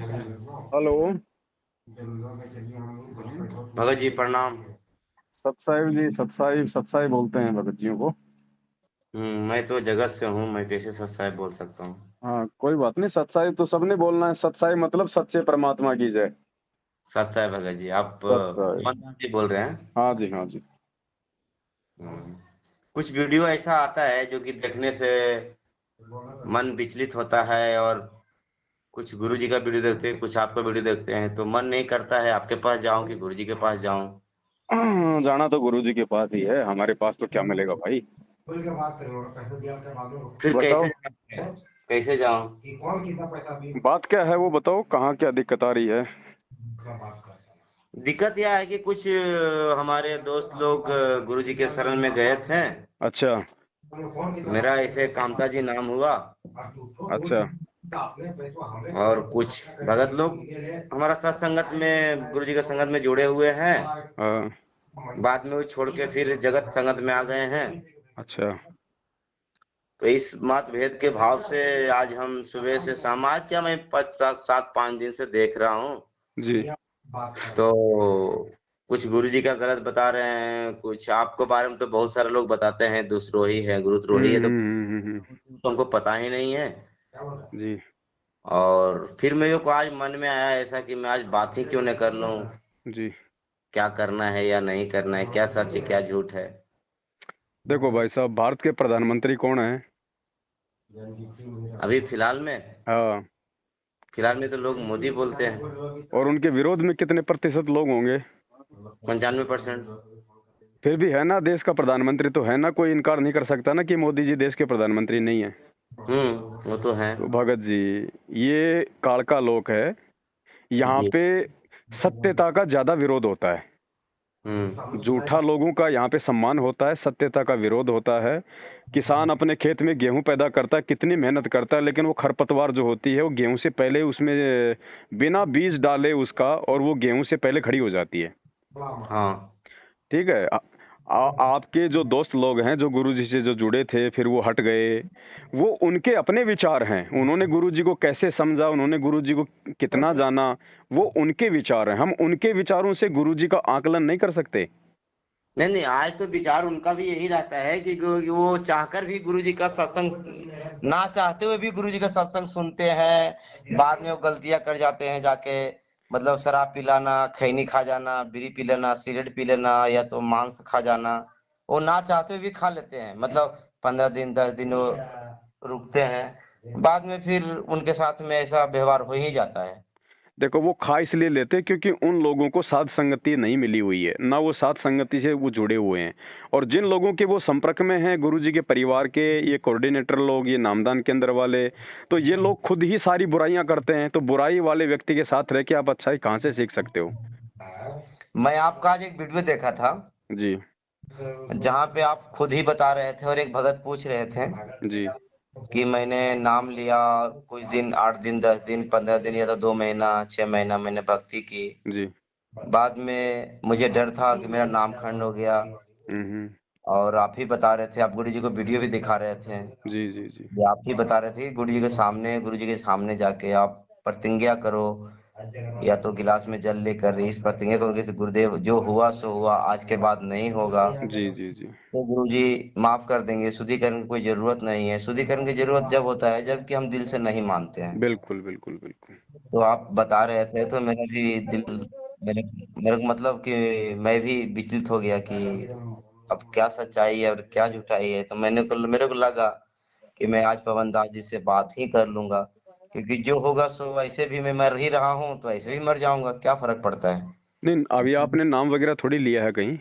Hello. Bhagat ji प्रणाम। सतसाहिब जी, सतसाहिब सतसाहिब बोलते हैं भगत जियों को। मैं तो जगत से हूँ, मैं कैसे सच साहब बोल सकता हूँ। हाँ, कोई बात नहीं, सतसाहिब तो सबने बोलना है। सतसाहिब मतलब सच्चे परमात्मा की जय। सच साहब भगत जी, आप सतसाहिब। मोहन दास जी बोल रहे हैं। हाँ जी, हाँ जी। हम्म, कुछ वीडियो ऐसा आता है जो कि देखने से मन विचलित होता है, और कुछ गुरु जी का वीडियो देखते हैं, कुछ आपका वीडियो देखते हैं तो मन नहीं करता है आपके पास जाऊं कि गुरु जी के पास जाऊं। जाना तो गुरु जी के पास ही है, हमारे पास तो क्या मिलेगा भाई। फिर कैसे बताओ, जाऊं? कैसे जाऊं? बात क्या है वो बताओ, कहाँ क्या दिक्कत आ रही है। दिक्कत यह है कि कुछ हमारे दोस्त लोग गुरु जी के शरण में गए थे। अच्छा। मेरा ऐसे कामता जी नाम हुआ, अच्छा। और कुछ भगत लोग हमारा साथ संगत में, गुरु जी के संगत में जुड़े हुए हैं। हाँ। बाद में वो छोड़ के फिर जगत संगत में आ गए हैं। अच्छा। तो इस मतभेद के भाव से आज हम सुबह से शाम, आज क्या, मैं 5 7 5 दिन से देख रहा हूँ। जी। तो कुछ गुरु जी का गलत बता रहे हैं, कुछ आपके बारे में तो बहुत सारे लोग बताते हैं दुष्द्रोही है, गुरुद्रोही है, तो हमको पता ही नहीं है। जी। और फिर मेरे को आज मन में आया ऐसा कि मैं आज बात ही क्यों न कर लूं, जी। क्या करना है या नहीं करना है, क्या सच है क्या झूठ है। देखो भाई साहब, भारत के प्रधानमंत्री कौन है? अभी फिलहाल में, हाँ। फिलहाल में तो लोग मोदी बोलते हैं। और उनके विरोध में कितने प्रतिशत लोग होंगे? 95%। फिर भी है ना, देश का प्रधानमंत्री तो है ना, कोई इनकार नहीं कर सकता ना कि मोदी जी देश के प्रधानमंत्री नहीं है। वो तो है। तो भगत जी, ये काल का लोक है। यहाँ जी। पे सत्यता का ज्यादा विरोध होता है। झूठा हम्म। लोगों का यहाँ पे सम्मान होता है, सत्यता का विरोध होता है। किसान अपने खेत में गेहूं पैदा करता है, कितनी मेहनत करता है, लेकिन वो खरपतवार जो होती है वो गेहूं से पहले उसमें बिना बीज डाले उसका, और वो गेहूं से पहले खड़ी हो जाती है। हाँ। ठीक है। आपके जो दोस्त लोग हैं जो गुरुजी से जो जुड़े थे फिर वो हट गए, वो उनके अपने विचार हैं। उन्होंने गुरुजी को कैसे समझा, उन्होंने गुरुजी को कितना जाना, वो उनके विचार हैं। हम उनके विचारों से गुरुजी का आकलन नहीं कर सकते। नहीं नहीं, आज तो विचार उनका भी यही रहता है कि वो चाहकर भी गुरु जी का सत्संग, ना चाहते हुए भी गुरु जी का सत्संग सुनते हैं। बाद में वो गलतियां कर जाते हैं जाके, मतलब शराब पिलाना, खैनी खा जाना, बीड़ी पी लेना, सिगरेट पी लेना, या तो मांस खा जाना। वो ना चाहते हुए भी खा लेते हैं, मतलब 15 दिन 10 दिन वो रुकते हैं, बाद में फिर उनके साथ में ऐसा व्यवहार हो ही जाता है। देखो, वो खा इसलिए लेते हैं क्योंकि उन लोगों को साध संगति नहीं मिली हुई है, ना वो साध संगति से वो जुड़े हुए हैं। और जिन लोगों के वो संपर्क में हैं, गुरुजी के परिवार के ये कोऑर्डिनेटर लोग, ये नामदान केंद्र वाले, तो ये लोग खुद ही सारी बुराइयां करते हैं। तो बुराई वाले व्यक्ति के साथ रह के आप अच्छाई कहाँ से सीख सकते हो? मैं आपका आज एक वीडियो देखा था, जी। जहाँ पे आप खुद ही बता रहे थे और एक भगत पूछ रहे थे जी। कि मैंने नाम लिया, कुछ दिन, 8 दिन 10 दिन 15 दिन या तो 2 महीना 6 महीना मैंने भक्ति की। जी। बाद में मुझे डर था कि मेरा नाम खंड हो गया। हम्म। और आप ही बता रहे थे, आप गुरु जी को वीडियो भी दिखा रहे थे, जी। जी। जी। ये आप ही बता रहे थे कि गुरु जी के सामने जाके आप प्रतिज्ञा करो, या तो गिलास में जल लेकर इस प्रतिज्ञा करो कि गुरुदेव जो हुआ सो हुआ, आज के बाद नहीं होगा। जी। जी। जी। तो गुरु जी माफ कर देंगे, शुद्धिकरण की कोई जरूरत नहीं है। शुद्धिकरण की जरूरत जब होता है जबकि हम दिल से नहीं मानते हैं। बिल्कुल बिल्कुल बिल्कुल। तो आप बता रहे थे तो मेरा भी दिल, मेरे मेरे को मतलब कि मैं भी विचलित हो गया कि अब क्या सच्चाई है और क्या झूठाई है। तो मेरे को लगा कि मैं आज पवन दास जी से बात ही कर लूंगा, क्योंकि जो होगा सो, ऐसे भी मैं मर ही रहा हूँ तो ऐसे भी मर जाऊंगा, क्या फर्क पड़ता है। नहीं, अभी आपने नाम वगैरह थोड़ी लिया है कहीं?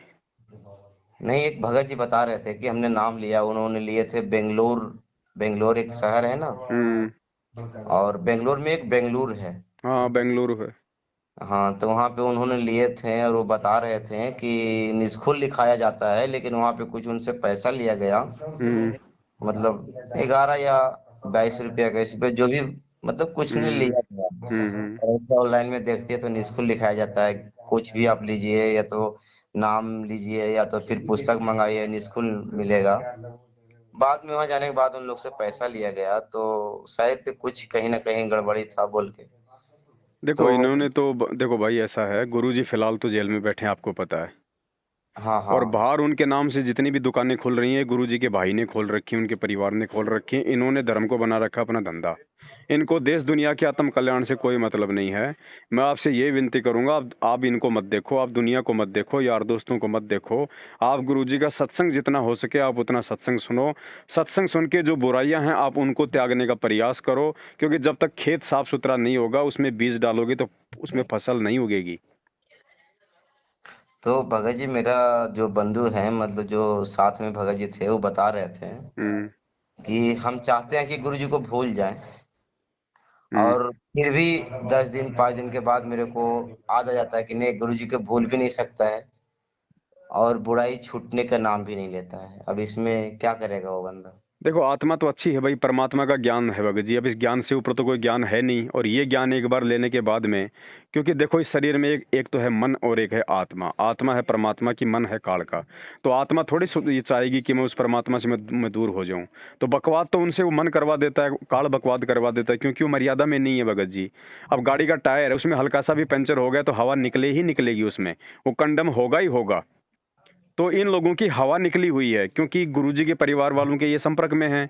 नहीं, एक भगत जी बता रहे थे कि हमने नाम लिया, उन्होंने लिए थे बेंगलोर। बेंगलोर एक शहर है ना, हम्म। और बेंगलोर में एक बेंगलुरु है। हाँ, बेंगलुरु है। हाँ, तो वहाँ पे उन्होंने लिए थे और वो बता रहे थे कि निष्ठुर लिखाया जाता है, लेकिन वहाँ पे कुछ उनसे पैसा लिया गया। हम्म। मतलब 11 या 22 रुपया का, इस पे जो भी, मतलब कुछ नहीं हम्म। लिया गया। हम्म। और ऐसे ऑनलाइन में देखते हैं तो निष्ठुर लिखाया जाता है। कुछ भी आप लीजिए, या तो नाम लीजिए या तो फिर पुस्तक मंगाइए, निष्ठुर मिलेगा। बाद में वहां जाने के बाद उन लोग से पैसा लिया गया, तो शायद कुछ कहीं ना कहीं गड़बड़ी था बोल के। देखो तो इन्होंने तो देखो भाई ऐसा है, गुरुजी फिलहाल तो जेल में बैठे हैं, आपको पता है। हाँ और हाँ। बाहर उनके नाम से जितनी भी दुकानें खुल रही हैं, गुरुजी के भाई ने खोल रखी हैं, उनके परिवार ने खोल रखी हैं। इन्होंने धर्म को बना रखा अपना धंधा। इनको देश दुनिया के आत्म कल्याण से कोई मतलब नहीं है। मैं आपसे ये विनती करूंगा, आप इनको मत देखो, आप दुनिया को मत देखो, यार दोस्तों को मत देखो। आप गुरुजी का सत्संग जितना हो सके आप उतना सत्संग सुनो। सत्संग सुन के जो बुराइयां हैं आप उनको त्यागने का प्रयास करो, क्योंकि जब तक खेत साफ सुथरा नहीं होगा, उसमें बीज डालोगे तो उसमें फसल नहीं उगेगी। तो भगत जी, मेरा जो बंधु है, मतलब जो साथ में भगत जी थे, वो बता रहे थे हम्म। कि हम चाहते हैं कि गुरु जी को भूल जाएं, हम्म। और फिर भी 10 दिन 5 दिन के बाद मेरे को याद आ जाता है कि नहीं, गुरु जी को भूल भी नहीं सकता है, और बुराई छूटने का नाम भी नहीं लेता है। अब इसमें क्या करेगा वो बंदा? देखो आत्मा तो अच्छी है भाई, परमात्मा का ज्ञान है भगत जी। अब इस ज्ञान से ऊपर तो कोई ज्ञान है नहीं, और ये ज्ञान एक बार लेने के बाद में, क्योंकि देखो इस शरीर में एक तो है मन और एक है आत्मा। आत्मा है परमात्मा की, मन है काल का। तो आत्मा थोड़ी ये चाहेगी कि मैं उस परमात्मा से मैं दूर हो जाऊं। तो बकवाद तो उनसे वो मन करवा देता है, काल बकवाद करवा देता है, क्योंकि वो मर्यादा में नहीं है भगत जी। अब गाड़ी का टायर है, उसमें हल्का सा भी पंचर हो गया तो हवा निकले ही निकलेगी, उसमें वो कंडम होगा ही होगा। तो इन लोगों की हवा निकली हुई है, क्योंकि गुरुजी के परिवार वालों के ये संपर्क में हैं।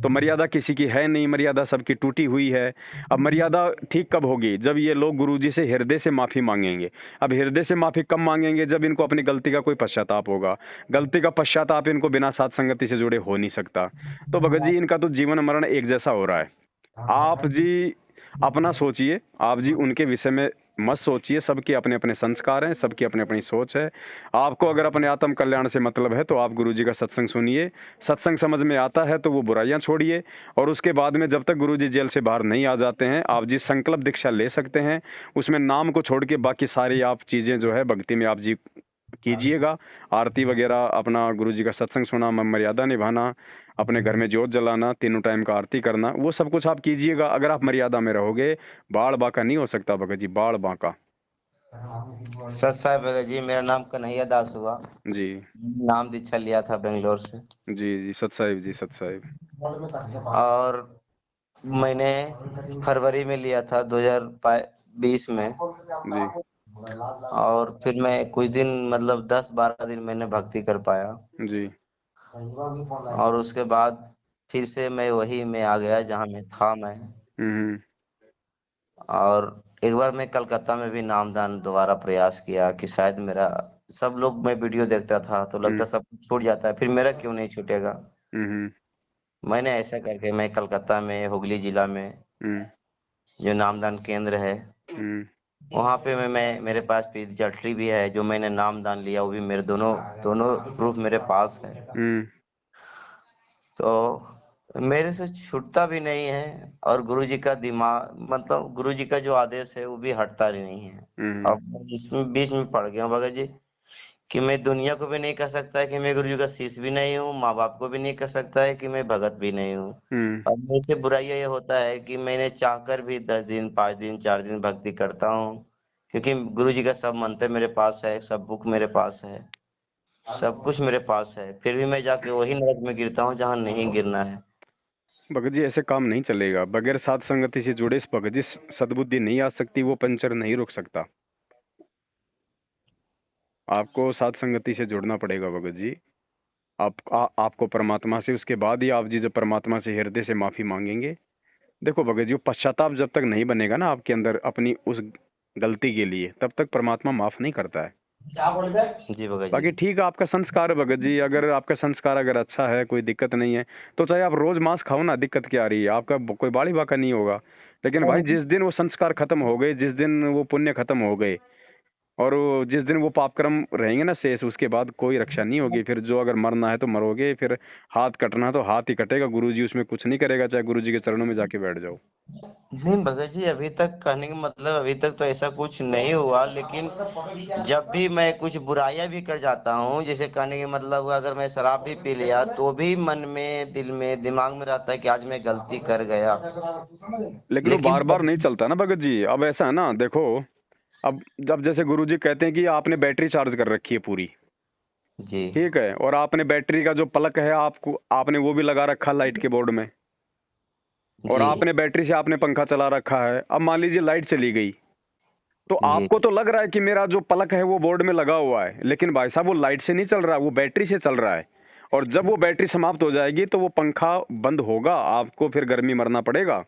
तो मर्यादा किसी की है नहीं, मर्यादा सबकी टूटी हुई है। अब मर्यादा ठीक कब होगी? जब ये लोग गुरुजी से हृदय से माफ़ी मांगेंगे। अब हृदय से माफ़ी कब मांगेंगे? जब इनको अपनी गलती का कोई पश्चाताप होगा। गलती का पश्चाताप इनको बिना साथ संगति से जुड़े हो नहीं सकता। तो भगत जी इनका तो जीवन मरण एक जैसा हो रहा है। आप जी अपना सोचिए, आप जी उनके विषय में मत सोचिए। सबके अपने अपने संस्कार हैं, सबकी अपनी अपनी सोच है। आपको अगर अपने आत्म कल्याण से मतलब है तो आप गुरुजी का सत्संग सुनिए। सत्संग समझ में आता है तो वो बुराइयां छोड़िए, और उसके बाद में जब तक गुरुजी जेल से बाहर नहीं आ जाते हैं, आप जी संकल्प दीक्षा ले सकते हैं। उसमें नाम को छोड़ के बाकी सारी आप चीज़ें जो है भक्ति में आप जी कीजिएगा। आरती वगैरह, अपना गुरुजी का सत्संग सुना, मर्यादा निभाना, अपने घर में जोत जलाना, तीनों टाइम का आरती करना, वो सब कुछ आप कीजिएगा। अगर आप मर्यादा में रहोगे, बाढ़ बांका नहीं हो सकता भगत जी, बाढ़ बांका। सत साहब भगत जी, मेरा नाम कन्हैया दास हुआ। जी नाम दीक्षा लिया था बेंगलोर से। जी जी, सत साहिब जी, सत साहिब। और मैंने फरवरी में लिया था 2020 में। जी और फिर मैं कुछ दिन, मतलब 10-12 दिन मैंने भक्ति कर पाया, जी। और उसके बाद फिर से मैं वही में आ गया जहाँ मैं था मैं। हम्म। और एक बार मैं कलकत्ता में भी नामदान दोबारा प्रयास किया कि शायद मेरा, सब लोग, मैं वीडियो देखता था तो लगता हम्म। सब कुछ छूट जाता है, फिर मेरा क्यों नहीं छूटेगा। हम्म। मैंने ऐसा करके मैं कलकत्ता में, हुगली जिला में हम्म। जो नामदान केंद्र है, हम्म। वहाँ पे मैं मेरे पास रजिस्ट्री भी है, जो मैंने नामदान लिया वो भी मेरे दोनों दोनों प्रूफ मेरे पास है। हम्म। तो मेरे से छूटता भी नहीं है, और गुरुजी का दिमाग, मतलब गुरुजी का जो आदेश है वो भी हटता ही नहीं है। हम्म। अब मैं इसमें बीच में पड़ गया हूँ भगत जी, कि मैं दुनिया को भी नहीं कह सकता है कि मैं गुरुजी का शिष्य भी नहीं हूँ, माँ बाप को भी नहीं कह सकता है कि मैं भगत भी नहीं हूँ। हम्म। अब मेरे से बुराइयां ये होता है कि मैंने चाहकर भी 10 दिन 5 दिन 4 दिन भक्ति करता हूँ, क्योंकि गुरुजी का सब मंत्र मेरे पास है, सब बुक मेरे पास है, सब कुछ मेरे पास है, फिर भी मैं जाके वही नरक में गिरता हूँ जहाँ नहीं गिरना है। भगत जी ऐसे काम नहीं चलेगा। बगैर साध संगति से जुड़े इस भगत जी सद्बुद्धि नहीं आ सकती, वो पंचर नहीं रुक सकता। आपको साध संगति से जुड़ना पड़ेगा भगत जी। आपको परमात्मा से, उसके बाद ही आप जी जब परमात्मा से हृदय से माफी मांगेंगे। देखो भगत जी, वो पश्चाताप जब तक नहीं बनेगा ना आपके अंदर अपनी उस गलती के लिए, तब तक परमात्मा माफ नहीं करता है। जी भगत जी। बाकी ठीक है, आपका संस्कार है भगत जी। अगर आपका संस्कार अगर अच्छा है, कोई दिक्कत नहीं है, तो चाहे आप रोज मांस खाओ ना, दिक्कत क्या आ रही है? आपका कोई बाड़ी बाका नहीं होगा। लेकिन भाई जिस दिन वो संस्कार खत्म हो गए, जिस दिन वो पुण्य खत्म हो गए, और जिस दिन वो पाप कर्म रहेंगे ना शेष, उसके बाद कोई रक्षा नहीं होगी। फिर जो अगर मरना है तो मरोगे, फिर हाथ कटना है तो हाथ ही कटेगा। गुरुजी उसमें कुछ नहीं करेगा, चाहे गुरुजी के चरणों में जाके बैठ जाओ। नहीं भगत जी, अभी तक कहने का मतलब, अभी तक तो ऐसा कुछ नहीं हुआ, लेकिन जब भी मैं कुछ बुराइयां भी कर जाता हूँ, जैसे कहने का मतलब हुआ, अगर मैं शराब भी पी लिया तो भी मन में, दिल में, दिमाग में रहता है कि आज मैं गलती कर गया। लेकिन वो लेकिन बार बार नहीं चलता ना भगत जी। अब ऐसा है ना, देखो, अब जब जैसे गुरुजी कहते हैं कि आपने बैटरी चार्ज कर रखी है पूरी, जी ठीक है, और आपने बैटरी का जो प्लग है आपको, आपने वो भी लगा रखा लाइट के बोर्ड में, और जी आपने बैटरी से आपने पंखा चला रखा है। अब मान लीजिए लाइट चली गई, तो जी आपको तो लग रहा है कि मेरा जो पलक है वो बोर्ड में लगा हुआ है, लेकिन भाई साहब वो लाइट से नहीं चल रहा, वो बैटरी से चल रहा है। और जब वो बैटरी समाप्त हो जाएगी तो वो पंखा बंद होगा, आपको फिर गर्मी मरना पड़ेगा।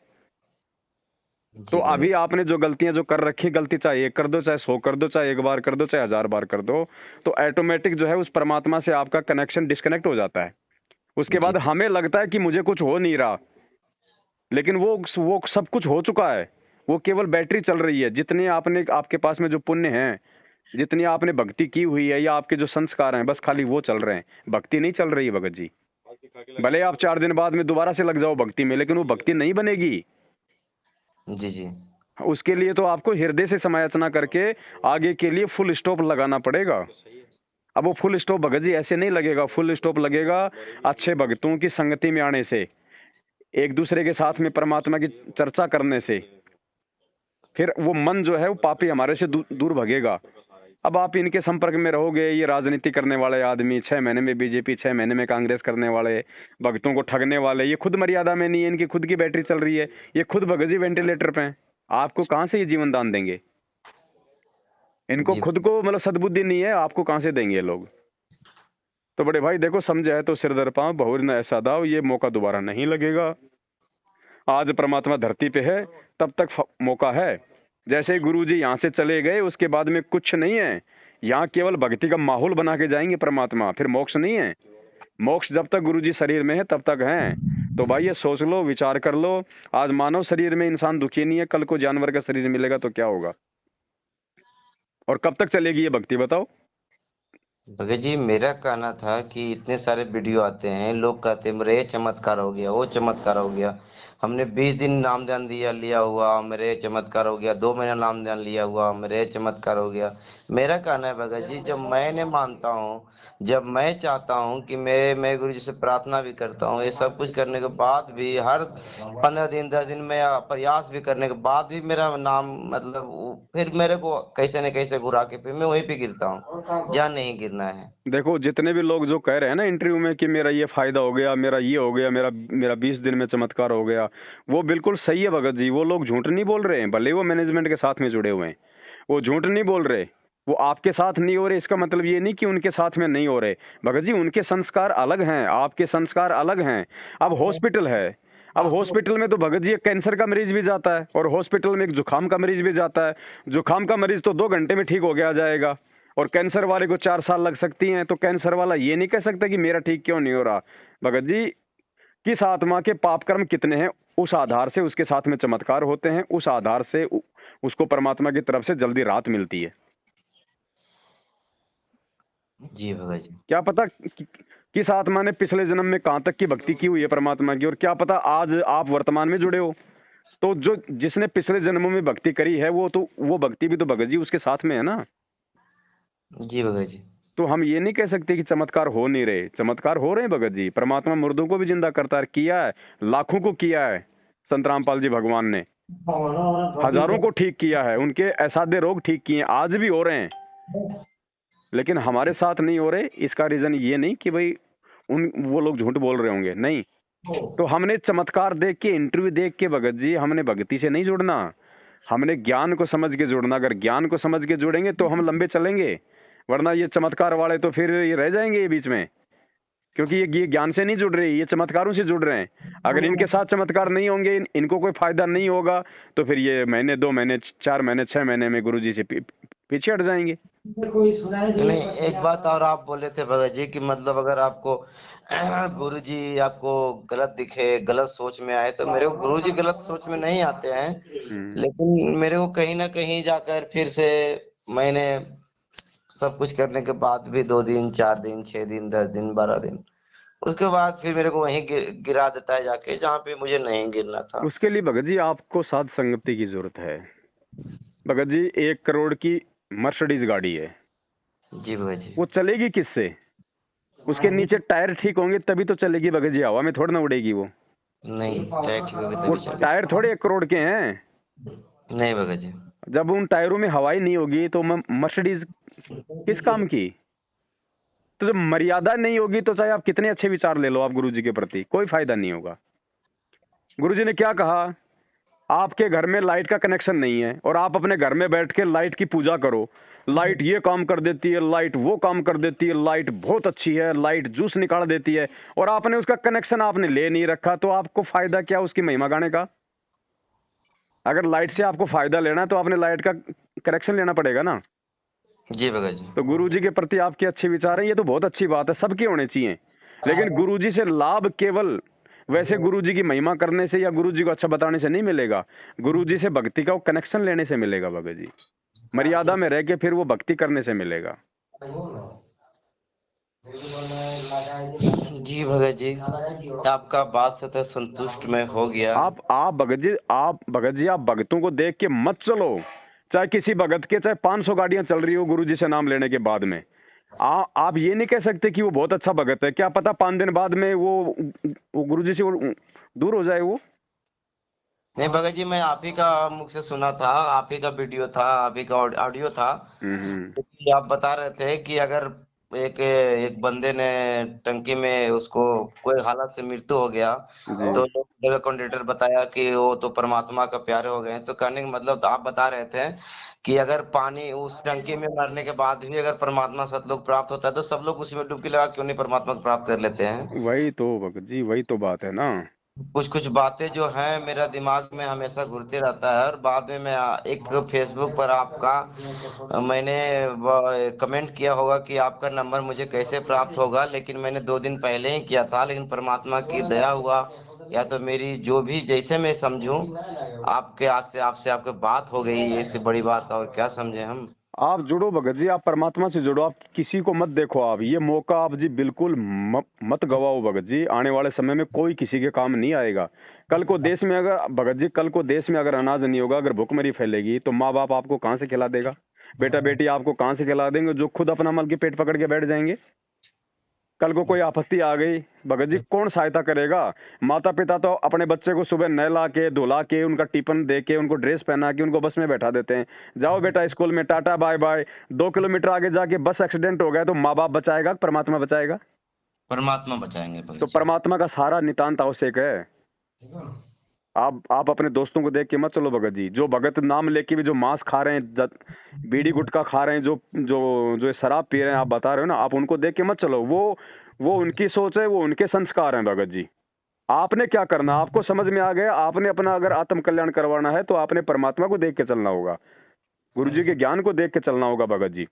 तो जी भगत अभी आपने जो गलतियां जो कर रखी, गलती चाहे एक कर दो, चाहे 100 कर दो, चाहे एक बार कर दो, चाहे 1000 बार कर दो, तो ऑटोमेटिक जो है उस परमात्मा से आपका कनेक्शन डिस्कनेक्ट हो जाता है। उसके जी बाद हमें लगता है कि मुझे कुछ हो नहीं रहा, लेकिन वो सब कुछ हो चुका है। वो केवल बैटरी चल रही है। जितने आपने, आपके पास में जो पुण्य है, जितनी आपने भक्ति की हुई है, या आपके जो संस्कार हैं, बस खाली वो चल रहे हैं, भक्ति नहीं चल रही है भगत जी। भले आप 4 दिन बाद में दोबारा से लग जाओ भक्ति में, लेकिन वो भक्ति नहीं बनेगी। जी जी उसके लिए तो आपको हृदय से समायाचना करके आगे के लिए फुल स्टॉप लगाना पड़ेगा। अब वो फुल स्टॉप भगत जी ऐसे नहीं लगेगा, फुल स्टॉप लगेगा अच्छे भक्तों की संगति में आने से, एक दूसरे के साथ में परमात्मा की चर्चा करने से। फिर वो मन जो है वो पापी हमारे से दूर भगेगा। अब आप इनके संपर्क में रहोगे, ये राजनीति करने वाले आदमी, 6 महीने में बीजेपी, 6 महीने में कांग्रेस करने वाले, भक्तों को ठगने वाले, ये खुद मर्यादा में नहीं है, इनकी खुद की बैटरी चल रही है, ये खुद भगत जी वेंटिलेटर पे हैं। आपको कहाँ से ये जीवन दान देंगे? इनको जी खुद को मतलब सद्बुद्धि नहीं है, आपको कहाँ से देंगे ये लोग? तो बड़े भाई देखो, समझे है तो सिर दर पांव, बहुर न ऐसा दाव, ये मौका दोबारा नहीं लगेगा। आज परमात्मा धरती पे है, तब तक मौका है। जैसे ही गुरु जी यहाँ से चले गए, उसके बाद में कुछ नहीं है। यहाँ केवल भक्ति का माहौल बना के जाएंगे परमात्मा, फिर मोक्ष नहीं है। मोक्ष जब तक गुरु जी शरीर में है तब तक है। तो भाई ये सोच लो, विचार कर लो। आज मानव शरीर में इंसान दुखी नहीं है, कल को जानवर का शरीर मिलेगा तो क्या होगा? और कब तक चलेगी ये भक्ति, बताओ? भगत जी, मेरा कहना था कि इतने सारे वीडियो आते हैं, लोग कहते हैं मेरे ये चमत्कार हो गया, वो चमत्कार हो गया। हमने 20 दिन नाम ध्यान लिया हुआ, मेरे ये चमत्कार हो गया। 2 महीना नाम ध्यान लिया हुआ, मेरे ये चमत्कार हो गया। मेरा कहना है भगत जी, जब मैं मानता हूँ, जब मैं चाहता हूँ कि मैं गुरु जी से प्रार्थना भी करता हूँ, ये सब कुछ करने के बाद भी, हर 15 दिन 10 दिन में प्रयास भी करने के बाद भी मेरा नाम मतलब फिर मेरे को कैसे न कैसे घुरा के फिर मैं वहीं पे गिरता हूँ जहाँ नहीं गिरना है। देखो, जितने भी लोग जो कह रहे हैं ना इंटरव्यू में कि मेरा ये फायदा हो गया, मेरा ये हो गया, मेरा मेरा 20 दिन में चमत्कार हो गया, वो बिल्कुल सही है भगत जी। वो लोग झूठ नहीं बोल रहे हैं, भले वो मैनेजमेंट के साथ में जुड़े हुए हैं, वो झूठ नहीं बोल रहे। वो आपके साथ नहीं हो रहे, इसका मतलब ये नहीं कि उनके साथ में नहीं हो रहे। भगत जी, उनके संस्कार अलग हैं, आपके संस्कार अलग हैं। अब हॉस्पिटल है, अब हॉस्पिटल में तो भगत जी एक कैंसर का मरीज भी जाता है, और हॉस्पिटल में एक जुकाम का मरीज भी जाता है। जुकाम का मरीज तो 2 घंटे में ठीक हो गया जाएगा, और कैंसर वाले को 4 साल लग सकती हैं। तो कैंसर वाला ये नहीं कह सकता कि मेरा ठीक क्यों नहीं हो रहा। भगत जी, किस आत्मा के पाप कर्म कितने हैं, उस आधार से उसके साथ में चमत्कार होते हैं, उस आधार से उसको परमात्मा की तरफ से जल्दी राहत मिलती है। जी भगत जी। क्या पता किस आत्मा ने पिछले जन्म में कहां तक की भक्ति की हुई है परमात्मा की, और क्या पता आज आप वर्तमान में जुड़े हो। तो जो जिसने पिछले जन्मों में भक्ति करी है, वो भक्ति भी तो भगत जी उसके साथ में है ना। जी भगत जी। तो हम ये नहीं कह सकते कि चमत्कार हो नहीं रहे, चमत्कार हो रहे हैं भगत जी। परमात्मा मुर्दों को भी जिंदा करता है, किया है, लाखों को किया है। संत रामपाल जी भगवान ने हजारों को ठीक किया है, उनके असाध्य रोग ठीक किए, आज भी हो रहे हैं। लेकिन हमारे साथ नहीं हो रहे, इसका रीजन ये नहीं कि भाई वो लोग झूठ बोल रहे होंगे, नहीं। तो हमने चमत्कार देख के, इंटरव्यू देख के भगत जी, हमने भक्ति से नहीं जुड़ना, हमने ज्ञान को समझ के जुड़ना। अगर ज्ञान को समझ के जुड़ेंगे तो हम लंबे चलेंगे, वरना ये चमत्कार वाले तो फिर ये रह जाएंगे ये बीच में, क्योंकि ये ज्ञान से नहीं जुड़ रहे, ये चमत्कारों से जुड़ रहे हैं। अगर इनके साथ चमत्कार नहीं होंगे, इनको कोई फायदा नहीं होगा, तो फिर ये महीने 2 महीने 4 महीने 6 महीने में गुरुजी से पीछे हट जाएंगे। नहीं, एक बात और आप बोले थे भगत जी कि मतलब अगर आपको गुरु जी आपको गलत दिखे, गलत सोच में आए, तो मेरे को गुरु जी गलत सोच में नहीं आते हैं, लेकिन मेरे को कहीं ना कहीं जाकर फिर से मैंने सब कुछ करने के बाद भी 2 दिन 4 दिन 6 दिन 10 दिन 12 दिन उसके बाद फिर मेरे को वहीं गिरा देता है जाके जहाँ पे मुझे नहीं गिरना था। उसके लिए भगत जी आपको साध संगति की जरूरत है। भगत जी 1 करोड़ की मर्सिडीज गाड़ी है, जी भगत जी। वो चलेगी किससे? उसके नीचे टायर ठीक होंगे तभी तो चलेगी भगत जी, हवा में थोड़ा ना उड़ेगी वो। नहीं, टायर ठीक होगी वो तभी चलेगी। टायर थोड़े 1 करोड़ के हैं। नहीं भगत जी। जब उन टायरों में हवा ही नहीं होगी तो मर्सिडीज किस काम की? तो जब मर्यादा नहीं होगी तो चाहे आप कितने अच्छे विचार ले लो आप गुरु जी के प्रति, कोई फायदा नहीं होगा। गुरु जी ने क्या कहा आपके घर में लाइट का कनेक्शन नहीं है और आप अपने घर में बैठ के लाइट की पूजा करो, लाइट ये काम कर देती है, लाइट वो काम कर देती है, लाइट बहुत अच्छी है, लाइट जूस निकाल देती है, और आपने उसका कनेक्शन आपने ले नहीं रखा, तो आपको फायदा क्या उसकी महिमा गाने का? अगर लाइट से आपको फायदा लेना है तो आपने लाइट का कनेक्शन लेना पड़ेगा ना। जी भगत जी। तो गुरु जी के प्रति आपके अच्छे विचार हैं, ये तो बहुत अच्छी बात है, सबके होने चाहिए। लेकिन गुरु जी से लाभ केवल वैसे गुरु जी की महिमा करने से या गुरु जी को अच्छा बताने से नहीं मिलेगा, गुरु जी से भक्ति का कनेक्शन लेने से मिलेगा भगत जी। मर्यादा में रह के फिर वो भक्ति करने से मिलेगा। जी भगत जी, आपका बात से तो संतुष्ट मैं हो गया। आप भगत जी आप भगतों को देख के मत चलो। चाहे किसी भगत के चाहे 500 गाड़ियां चल रही हो गुरु जी से नाम लेने के बाद में, आप ये नहीं कह सकते कि वो बहुत अच्छा भगत है। क्या पता 5 दिन बाद में वो गुरु जी से दूर हो जाए वो। नहीं भगत जी, मैं आप ही का मुख से सुना था, आप ही का वीडियो था, आप ही का ऑडियो था, हम्म। कि आप बता रहे थे कि अगर एक एक बंदे ने टंकी में उसको कोई हालत से मृत्यु हो गया, तो जी कंडक्टर बताया कि वो तो परमात्मा का प्यारे हो गए हैं। तो कहने का मतलब आप बता रहे थे कि अगर पानी उस टंकी में मरने के बाद भी अगर परमात्मा सतलोक प्राप्त होता है, तो सब लोग उसी में डुबकी लगा क्यों नहीं परमात्मा को प्राप्त कर लेते हैं। वही तो भगत जी, वही तो बात है ना। कुछ कुछ बातें जो हैं मेरा दिमाग में हमेशा घूरते रहता है, और बाद में मैं एक फेसबुक पर आपका मैंने कमेंट किया होगा कि आपका नंबर मुझे कैसे प्राप्त होगा, लेकिन मैंने 2 दिन पहले ही किया था, लेकिन परमात्मा की दया हुआ या तो मेरी जो भी जैसे मैं समझूं, आपके आज से आपसे आपके बात हो गई, इससे बड़ी बात और क्या समझे हम। आप जुड़ो भगत जी, आप परमात्मा से जुड़ो, आप किसी को मत देखो। आप ये मौका आप जी बिल्कुल मत गवाओ भगत जी। आने वाले समय में कोई किसी के काम नहीं आएगा। कल को देश में अगर भगत जी कल को देश में अगर अनाज नहीं होगा, अगर भुखमरी फैलेगी, तो माँ बाप आपको कहाँ से खिला देगा? बेटा बेटी आपको कहाँ से खिला देंगे, जो खुद अपना मल के पेट पकड़ के बैठ जाएंगे? कल को कोई आपत्ति आ गई, भगत जी कौन सहायता करेगा? माता पिता तो अपने बच्चे को सुबह नहला के धुला के उनका टिफिन दे के उनको ड्रेस पहना के उनको बस में बैठा देते हैं, जाओ बेटा स्कूल में, टाटा बाय बाय। 2 किलोमीटर आगे जाके बस एक्सीडेंट हो गया तो माँ बाप बचाएगा, परमात्मा बचाएगा? परमात्मा बचाएंगे भगत तो जी। परमात्मा का सहारा नितांत आवश्यक है। आप अपने दोस्तों को देख के मत चलो भगत जी। जो भगत नाम लेके भी जो मांस खा रहे हैं, बीड़ी गुटखा खा रहे हैं, जो जो जो ये शराब पी रहे हैं, आप बता रहे हो ना, आप उनको देख के मत चलो। वो उनकी सोच है, वो उनके संस्कार हैं भगत जी। आपने क्या करना, आपको समझ में आ गया। आपने अपना अगर आत्म कल्याण करवाना है तो आपने परमात्मा को देख के चलना होगा, गुरु जी के ज्ञान को देख के चलना होगा भगत जी।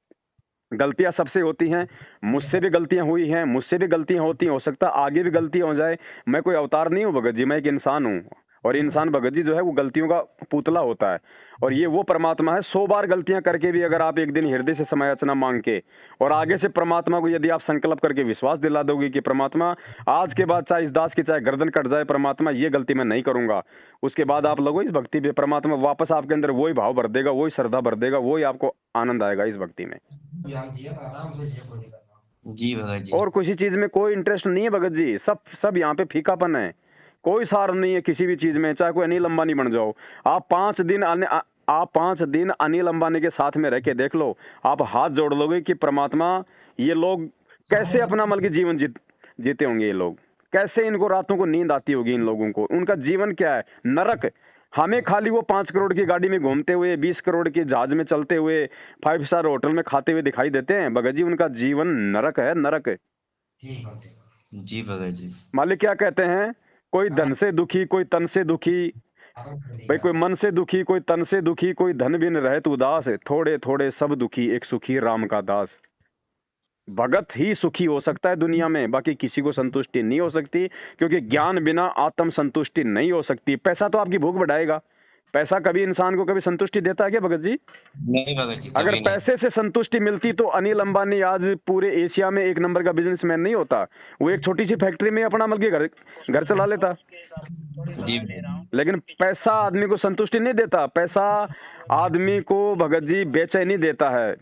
गलतियां सबसे होती हैं, मुझसे भी गलतियां हुई हैं, मुझसे भी गलतियां होती हैं, हो सकता है आगे भी गलतियां हो जाए। मैं कोई अवतार नहीं हूं भगत जी, मैं एक इंसान हूं। और इंसान भगत जी जो है वो गलतियों का पुतला होता है। और ये वो परमात्मा है, 100 बार गलतियां करके भी अगर आप एक दिन हृदय से समय याचना मांग के और आगे से परमात्मा को यदि आप संकल्प करके विश्वास दिला दोगे कि परमात्मा आज के बाद चाहे इस दास की चाहे गर्दन कट जाए, परमात्मा ये गलती मैं नहीं करूंगा, उसके बाद आप लगो इस भक्ति पे, परमात्मा वापस आपके अंदर वही भाव भर देगा, वही श्रद्धा भर देगा, वही आपको आनंद आएगा इस भक्ति में। जी भगत जी। और किसी चीज में कोई इंटरेस्ट नहीं है भगत जी। सब यहाँ पे फीकापन है, कोई सार नहीं है किसी भी चीज में। चाहे कोई अनिल अंबानी बन जाओ, आप 5 दिन अनिल अंबानी के साथ में रह के देख लो, आप हाथ जोड़ लोगे कि परमात्मा ये लोग कैसे अपना मल के जीवन जीते होंगे। ये लोग कैसे, इनको रातों को नींद आती होगी इन लोगों को, उनका जीवन क्या है? नरक। हमें खाली वो 5 करोड़ की गाड़ी में घूमते हुए, 20 करोड़ के जहाज में चलते हुए, 5 स्टार होटल में खाते हुए दिखाई देते हैं भगत जी। उनका जीवन नरक है, नरक। जी भगत जी। मालिक क्या कहते हैं? कोई धन से दुखी, कोई तन से दुखी, भाई कोई मन से दुखी, कोई तन से दुखी, कोई धन बिन रहत उदास, थोड़े थोड़े सब दुखी, एक सुखी राम का दास। भगत ही सुखी हो सकता है दुनिया में, बाकी किसी को संतुष्टि नहीं हो सकती, क्योंकि ज्ञान बिना आत्म संतुष्टि नहीं हो सकती। पैसा तो आपकी भूख बढ़ाएगा, पैसा कभी इंसान को कभी संतुष्टि देता है क्या भगत जी? नहीं भगत जी, अगर कभी नहीं। पैसे से संतुष्टि मिलती तो अनिल अंबानी आज पूरे एशिया में 1 नंबर का बिजनेसमैन नहीं होता। वो एक छोटी सी फैक्ट्री में अपना मतलब घर चला लेता। जी लेकिन पैसा आदमी को संतुष्टि नहीं देता, पैसा आदमी को भगत जी बेचैनी देता है,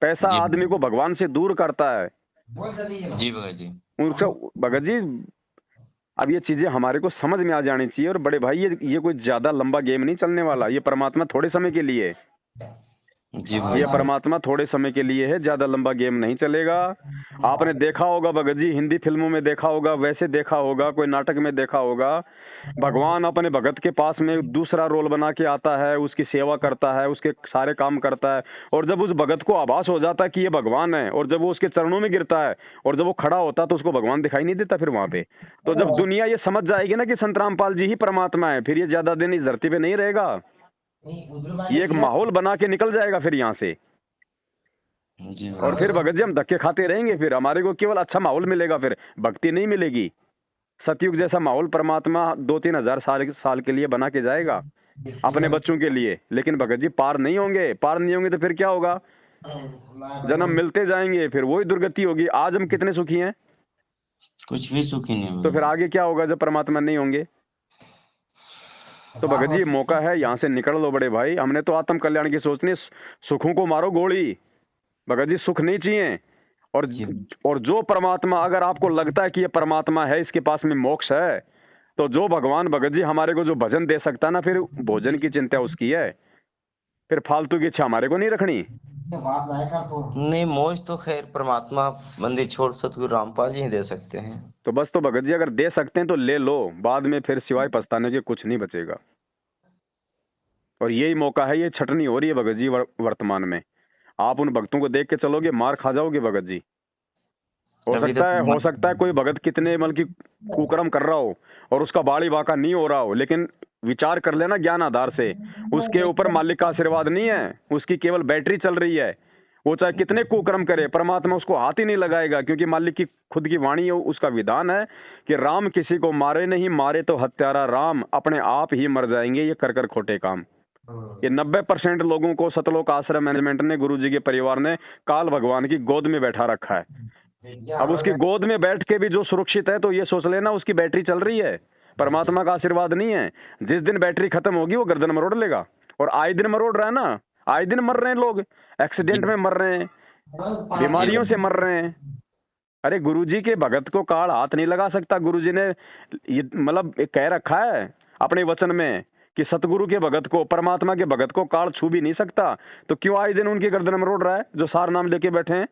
पैसा जी आदमी को भगवान से दूर करता है। जी भगत जी। उनका भगत जी, अब ये चीजें हमारे को समझ में आ जानी चाहिए। और बड़े भाई ये कोई ज्यादा लंबा गेम नहीं चलने वाला, ये परमात्मा थोड़े समय के लिए है। जी भगत ये जी। परमात्मा थोड़े समय के लिए है, ज्यादा लंबा गेम नहीं चलेगा। आपने देखा होगा भगत जी, हिंदी फिल्मों में देखा होगा, वैसे देखा होगा, कोई नाटक में देखा होगा, भगवान अपने भगत के पास में दूसरा रोल बना के आता है, उसकी सेवा करता है, उसके सारे काम करता है, और जब उस भगत को आभास हो जाता है कि ये भगवान है, और जब वो उसके चरणों में गिरता है और जब वो खड़ा होता है तो उसको भगवान दिखाई नहीं देता फिर वहां पे। तो जब दुनिया ये समझ जाएगी ना कि संत रामपाल जी ही परमात्मा है, फिर ये ज्यादा दिन इस धरती पे नहीं रहेगा। ये एक माहौल बना के निकल जाएगा फिर यहाँ से। जी और फिर भगत भगत जी हम धक्के खाते रहेंगे, फिर हमारे को केवल अच्छा माहौल मिलेगा, फिर भक्ति नहीं मिलेगी। सतयुग जैसा माहौल परमात्मा 2-3 हजार साल के लिए बना के जाएगा अपने बच्चों के लिए, लेकिन भगत जी पार नहीं होंगे। पार नहीं होंगे तो फिर क्या होगा? जन्म मिलते जाएंगे, फिर वही दुर्गति होगी। आज हम कितने सुखी हैं, कुछ भी सुखी नहीं तो भगत फिर जी। आगे क्या होगा जब परमात्मा नहीं होंगे? तो भगत जी मौका है, यहाँ से निकल लो बड़े भाई। हमने तो आत्म कल्याण की सोचनी, सुखों को मारो गोली। भगत जी सुख नहीं चाहिए। और जी और जो परमात्मा, अगर आपको लगता है कि ये परमात्मा है, इसके पास में मोक्ष है, तो जो भगवान भगत जी हमारे को जो भजन दे सकता है ना, फिर भोजन की चिंता उसकी है, फिर फालतू की इच्छा हमारे को नहीं रखनी। नहीं, मोज तो खैर परमात्मा मंदिर छोड़ सतगुरु रामपाल जी ही दे सकते हैं। तो बस, तो भगत जी अगर दे सकते हैं तो ले लो, बाद में फिर सिवाय पछताने के कुछ नहीं बचेगा। और यही मौका है, ये छटनी हो रही है भगत जी वर्तमान में। आप उन भक्तों को देख के चलोगे, मार खा जाओगे भगत जी। अभी तक हो सकता है कोई भगत कितने मतलब कि कुकर्म कर रहा हो और उसका बाड़ी बाका नहीं हो रहा हो, लेकिन विचार कर लेना ज्ञान आधार से, उसके ऊपर मालिक का आशीर्वाद नहीं है, उसकी केवल बैटरी चल रही है। वो चाहे कितने कुकर्म करे, परमात्मा उसको हाथ ही नहीं लगाएगा, क्योंकि मालिक की खुद की वाणी है, उसका विधान है कि राम किसी को मारे नहीं, मारे तो हत्यारा राम, अपने आप ही मर जाएंगे ये कर कर खोटे काम। ये 90% लोगों को सतलोक आश्रम मैनेजमेंट ने, गुरु जी के परिवार ने काल भगवान की गोद में बैठा रखा है। अब उसकी गोद में बैठ के भी जो सुरक्षित है, तो ये सोच लेना उसकी बैटरी चल रही है, परमात्मा का आशीर्वाद नहीं है। जिस दिन बैटरी खत्म होगी वो गर्दन मरोड़ लेगा। और आए दिन मरोड़ रहा है ना, आए दिन मर रहे हैं लोग, एक्सीडेंट में मर रहे हैं, जी बीमारियों से मर रहे हैं। अरे गुरुजी के भगत को काल हाथ नहीं लगा सकता। गुरुजी ने ये मतलब कह रखा है अपने वचन में कि सतगुरु के भगत को, परमात्मा के भगत को काल छू भी नहीं सकता। तो क्यों आए दिन उनकी गर्दन मरोड़ रहा है जो सार नाम लेके बैठे हैं?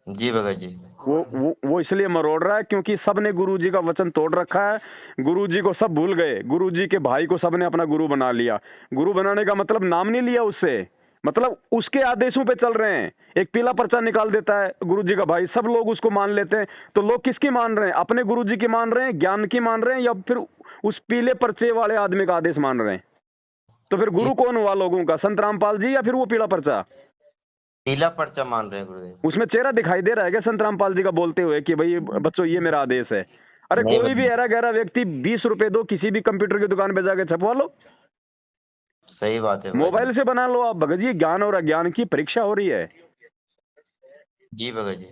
जी भगत जी। वो इसलिए मरोड़ रहा है क्योंकि सबने गुरुजी का वचन तोड़ रखा है। गुरुजी को सब भूल गए, गुरुजी के भाई को सबने अपना गुरु बना लिया। गुरु बनाने का मतलब नाम नहीं लिया उससे, मतलब उसके आदेशों पे चल रहे हैं। एक पीला पर्चा निकाल देता है गुरुजी का भाई, सब लोग उसको मान लेते हैं। तो लोग किसकी मान रहे हैं? अपने गुरुजी की मान रहे हैं, ज्ञान की मान रहे हैं, या फिर उस पीले पर्चे वाले आदमी का आदेश मान रहे हैं? तो फिर जी गुरु कौन हुआ लोगों का? संत रामपाल जी या फिर वो पीला पर्चा? पीला पर्चा मान रहे हैं गुरुदेव। उसमें चेहरा दिखाई दे रहा है क्या संत रामपाल जी का बोलते हुए कि भाई बच्चों ये मेरा आदेश है? अरे नहीं कोई भी भगत ऐरा गहरा व्यक्ति 20 रुपए दो, किसी भी कंप्यूटर की दुकान पे जाके छपवा लो, सही बात है भगत मोबाइल जी। से बना लो आप। भगत जी ज्ञान और अज्ञान की परीक्षा हो रही है। जी भगत जी।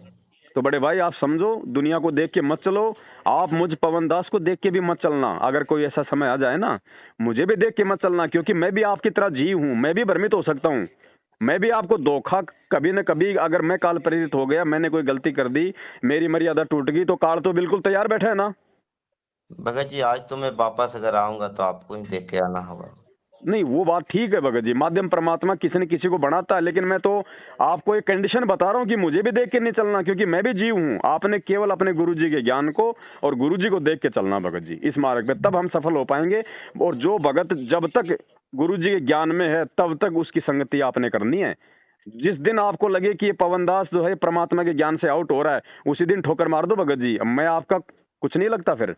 तो बड़े भाई आप समझो, दुनिया को देख के मत चलो। आप मुझ पवन दास को देख के भी मत चलना। अगर कोई ऐसा समय आ जाए ना, मुझे भी देख के मत चलना, क्योंकि मैं भी आपकी तरह जीव हूं, मैं भी भ्रमित हो सकता हूं। मैं भी आपको धोखा कभी न कभी, अगर मैं काल प्रेरित हो गया, मैंने कोई गलती कर दी, मेरी मर्यादा टूट गई, तो काल तो बिल्कुल तैयार बैठा है ना। भगत जी, आज तो मैं वापस अगर आऊंगा तो आपको ही देख के आना होगा। नहीं वो बात ठीक है भगत जी, माध्यम परमात्मा किसी न किसी को बनाता है, लेकिन मैं तो आपको एक कंडीशन बता रहा हूँ कि मुझे भी देख के नहीं चलना, क्योंकि मैं भी जीव हूँ। आपने केवल अपने गुरुजी के ज्ञान को और गुरुजी को देख के चलना भगत जी इस मार्ग पे, तब हम सफल हो पाएंगे। और जो भगत जब तक गुरुजी के ज्ञान में है, तब तक उसकी संगति आपने करनी है। जिस दिन आपको लगे कि ये पवनदास जो है परमात्मा के ज्ञान से आउट हो रहा है, उसी दिन ठोकर मार दो भगत जी। मैं आपका कुछ नहीं लगता फिर।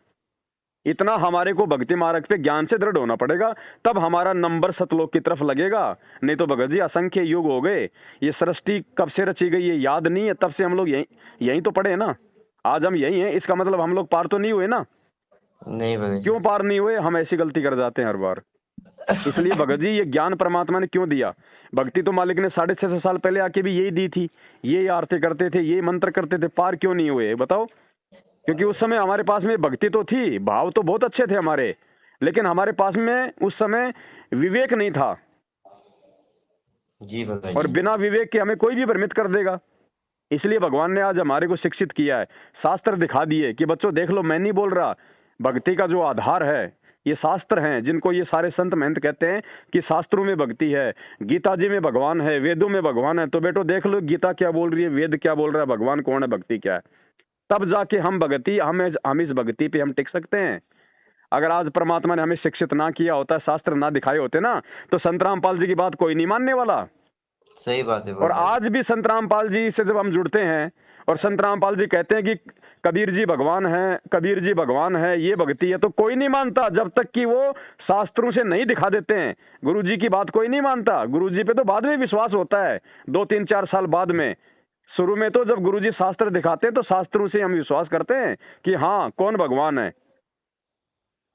इतना हमारे को भक्ति मार्ग पे ज्ञान से दृढ़ होना पड़ेगा, तब हमारा नंबर सतलोक की तरफ लगेगा। नहीं तो भगत जी असंख्य युग हो गए, ये सृष्टि कब से रची गई है याद नहीं है, तब से हम लोग यहीं तो पड़े हैं ना। आज हम यही हैं, इसका मतलब हम लोग पार तो नहीं हुए ना। नहीं भगत जी। क्यों पार नहीं हुए? हम ऐसी गलती कर जाते हैं हर बार। इसलिए भगत जी ये ज्ञान परमात्मा ने क्यों दिया? भक्ति तो मालिक ने 650 साल पहले आके भी यही दी थी, ये आरती करते थे, ये मंत्र करते थे, पार क्यों नहीं हुए बताओ? क्योंकि उस समय हमारे पास में भक्ति तो थी, भाव तो बहुत अच्छे थे हमारे, लेकिन हमारे पास में उस समय विवेक नहीं था। जी भगत और जी। बिना विवेक के हमें कोई भी भ्रमित कर देगा। इसलिए भगवान ने आज हमारे को शिक्षित किया है, शास्त्र दिखा दिए कि बच्चों देख लो, मैं नहीं बोल रहा, भक्ति का जो आधार है ये शास्त्र हैं जिनको ये सारे संत महंत कहते हैं कि शास्त्रों में भक्ति है, गीता जी में भगवान है, वेदों में भगवान है। तो बेटो देख लो गीता क्या बोल रही है, वेद क्या बोल रहा है, भगवान कौन है, भक्ति क्या है, तब जाके हम इस भक्ति पे हम टिक सकते हैं। अगर आज परमात्मा ने हमें शिक्षित ना किया होता, शास्त्र ना दिखाए होते ना, तो संत रामपाल जी की बात कोई नहीं मानने वाला। सही बात है और भगत जी। आज भी संत रामपाल जी से जब हम जुड़ते हैं और संत रामपाल जी कहते हैं कि कबीर जी भगवान है, कबीर जी भगवान है, ये भक्ति है, तो कोई नहीं मानता जब तक कि वो शास्त्रों से नहीं दिखा देते हैं। गुरु जी की बात कोई नहीं मानता, गुरु जी पे तो बाद में विश्वास होता है, 2 3 4 साल बाद में। शुरू में तो जब गुरु जी शास्त्र दिखाते हैं तो शास्त्रों से हम विश्वास करते हैं कि हाँ कौन भगवान है।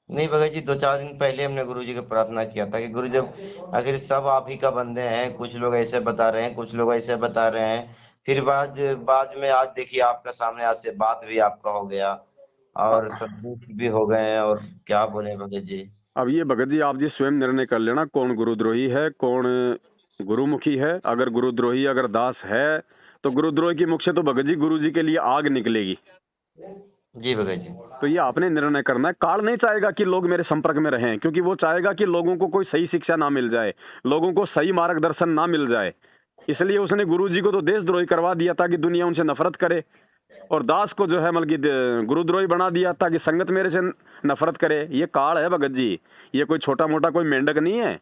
नहीं भगत जी, 2 4 दिन पहले हमने गुरु जी को प्रार्थना किया था कि गुरु जब आखिर सब आप ही का बंदे हैं, कुछ लोग ऐसे बता रहे हैं, कुछ लोग ऐसे बता रहे हैं, फिर बाद बाद में आज देखिए आपका सामने, आज से बात भी आपका हो गया और संतुष्ट भी हो गए हैं, और क्या बोले भगत जी। अब ये भगत जी आप जी स्वयं निर्णय कर लेना कौन गुरुद्रोही है, कौन गुरुमुखी है। अगर गुरुद्रोही अगर दास है तो गुरुद्रोही की मुख से तो भगत जी गुरु जी के लिए आग निकलेगी। जी भगत जी। तो ये आपने निर्णय करना है। काल नहीं चाहेगा कि लोग मेरे संपर्क में रहें, क्योंकि वो चाहेगा कि लोगों को कोई सही शिक्षा ना मिल जाए, लोगों को सही मार्गदर्शन ना मिल जाए। इसलिए उसने गुरु जी को तो देशद्रोही करवा दिया ताकि दुनिया उनसे नफरत करे, और दास को जो है मतलब कि गुरुद्रोही बना दिया ताकि संगत मेरे से नफरत करे। ये काल है भगत जी, ये कोई छोटा मोटा कोई मेंढक नहीं है,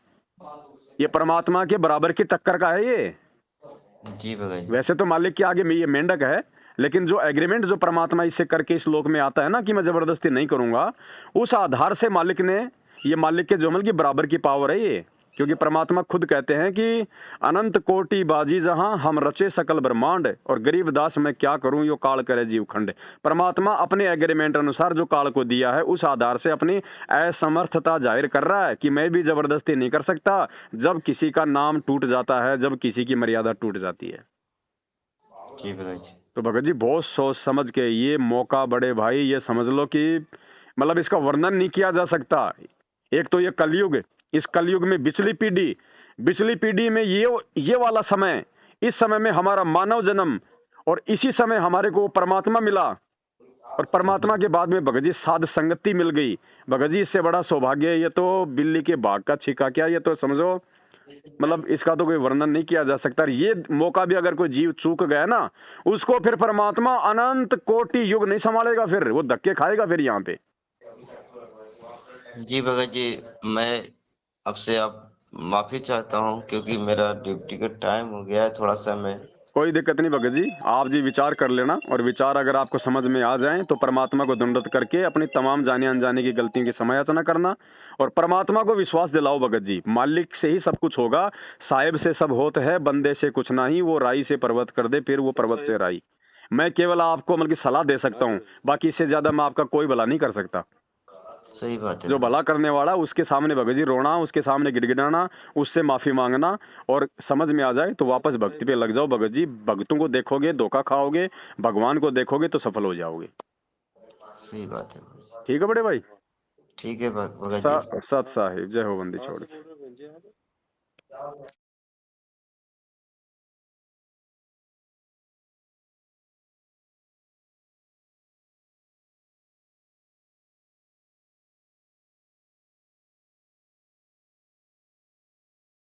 ये परमात्मा के बराबर की टक्कर का है ये। जी भगत जी। वैसे तो मालिक के आगे में ये मेंढक है, लेकिन जो एग्रीमेंट जो परमात्मा इससे करके इस लोक में आता है ना कि मैं जबरदस्ती नहीं करूंगा, उस आधार से मालिक ने, ये मालिक के जो अमल की बराबर की पावर है ये। क्योंकि परमात्मा खुद कहते हैं कि अनंत कोटि बाजी जहां हम रचे सकल ब्रह्मांड, और गरीब दास मैं क्या करूं यो काल करे जीव खंड। परमात्मा अपने एग्रीमेंट अनुसार जो काल को दिया है उस आधार से अपनी असमर्थता जाहिर कर रहा है कि मैं भी जबरदस्ती नहीं कर सकता। जब किसी का नाम टूट जाता है, जब किसी की मर्यादा टूट जाती है। जी भगत जी। तो भगत जी बहुत सोच समझ के ये मौका, बड़े भाई ये समझ लो कि मतलब इसका वर्णन नहीं किया जा सकता। एक तो ये कलयुग, इस कलयुग में बिचली पीढ़ी में ये वाला समय, इस समय में हमारा मानव जन्म, और इसी समय हमारे को परमात्मा मिला, और परमात्मा के बाद में भगत जी साध संगति मिल गई। भगत जी इससे बड़ा सौभाग्य है, ये तो बिल्ली के भाग का छिका क्या, ये तो समझो मतलब इसका तो कोई वर्णन नहीं किया जा सकता। ये मौका भी अगर कोई जीव चूक गया ना, उसको फिर परमात्मा अनंत कोटि युग नहीं संभालेगा, फिर वो धक्के खाएगा फिर यहाँ पे। जी भगत जी, मैं आपसे अब माफी चाहता हूँ क्योंकि मेरा ड्यूटी का टाइम हो गया है, थोड़ा सा मैं। कोई दिक्कत नहीं भगत जी, आप जी विचार कर लेना, और विचार अगर आपको समझ में आ जाए तो परमात्मा को दंडवत करके अपनी तमाम जाने अनजाने की गलतियों की समायाचना करना, और परमात्मा को विश्वास दिलाओ भगत जी, मालिक से ही सब कुछ होगा, साहेब से सब होत है, बंदे से कुछ नहीं, वो राई से पर्वत कर दे फिर वो पर्वत से राई। मैं केवल आपको मतलब की सलाह दे सकता हूँ, बाकी इससे ज्यादा मैं आपका कोई भला नहीं कर सकता। सही बात है जो भगत भला जी। करने वाला उसके सामने भगत जी रोना, उसके सामने गिड़गिड़ाना, उससे माफी मांगना, और समझ में आ जाए तो वापस भक्ति पे लग जाओ भगत जी। भक्तों को देखोगे धोखा खाओगे, भगवान को देखोगे तो सफल हो जाओगे। सही बात है भगत जी। ठीक है बड़े भाई। ठीक है भगत जी। सत साहिब, जय हो बंदी छोड़ के।